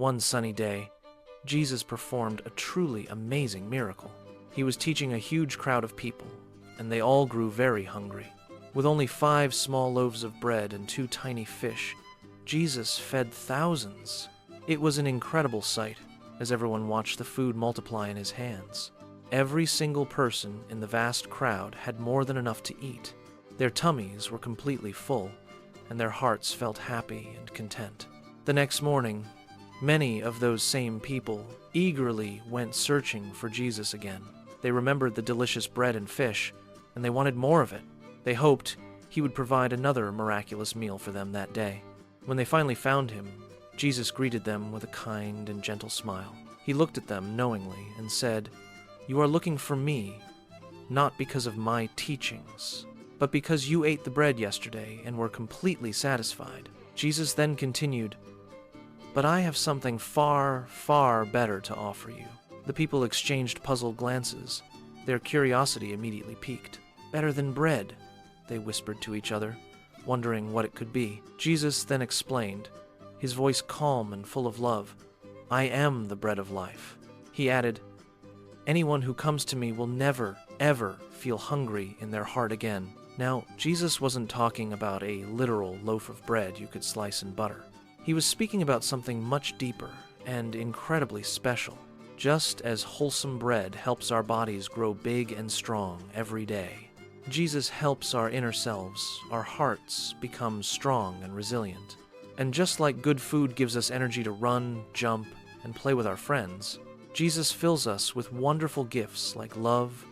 One sunny day, Jesus performed a truly amazing miracle. He was teaching a huge crowd of people, and they all grew very hungry. With only 5 small loaves of bread and 2 tiny fish, Jesus fed thousands. It was an incredible sight as everyone watched the food multiply in his hands. Every single person in the vast crowd had more than enough to eat. Their tummies were completely full, and their hearts felt happy and content. The next morning, many of those same people eagerly went searching for Jesus again. They remembered the delicious bread and fish, and they wanted more of it. They hoped he would provide another miraculous meal for them that day. When they finally found him, Jesus greeted them with a kind and gentle smile. He looked at them knowingly and said, "You are looking for me, not because of my teachings, but because you ate the bread yesterday and were completely satisfied." Jesus then continued, "But I have something far, far better to offer you." The people exchanged puzzled glances. Their curiosity immediately piqued. "Better than bread," they whispered to each other, wondering what it could be. Jesus then explained, his voice calm and full of love, "I am the bread of life." He added, "Anyone who comes to me will never, ever feel hungry in their heart again." Now, Jesus wasn't talking about a literal loaf of bread you could slice and butter. He was speaking about something much deeper and incredibly special. Just as wholesome bread helps our bodies grow big and strong every day, Jesus helps our inner selves, our hearts, become strong and resilient. And just like good food gives us energy to run, jump, and play with our friends, Jesus fills us with wonderful gifts like love,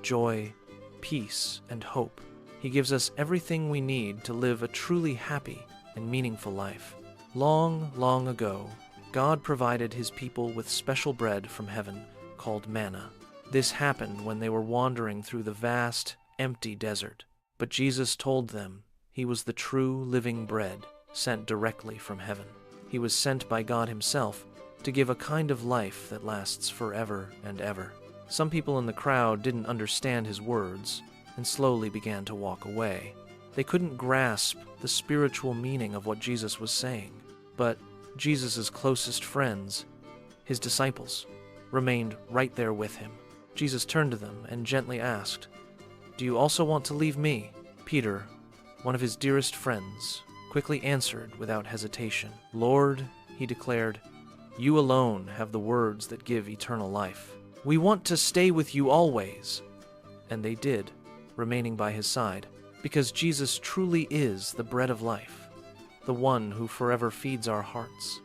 joy, peace, and hope. He gives us everything we need to live a truly happy and meaningful life. Long, long ago, God provided his people with special bread from heaven called manna. This happened when they were wandering through the vast, empty desert. But Jesus told them he was the true living bread sent directly from heaven. He was sent by God himself to give a kind of life that lasts forever and ever. Some people in the crowd didn't understand his words and slowly began to walk away. They couldn't grasp the spiritual meaning of what Jesus was saying. But Jesus' closest friends, his disciples, remained right there with him. Jesus turned to them and gently asked, "Do you also want to leave me?" Peter, one of his dearest friends, quickly answered without hesitation. "Lord," he declared, "you alone have the words that give eternal life. We want to stay with you always." And they did, remaining by his side, because Jesus truly is the bread of life, the one who forever feeds our hearts.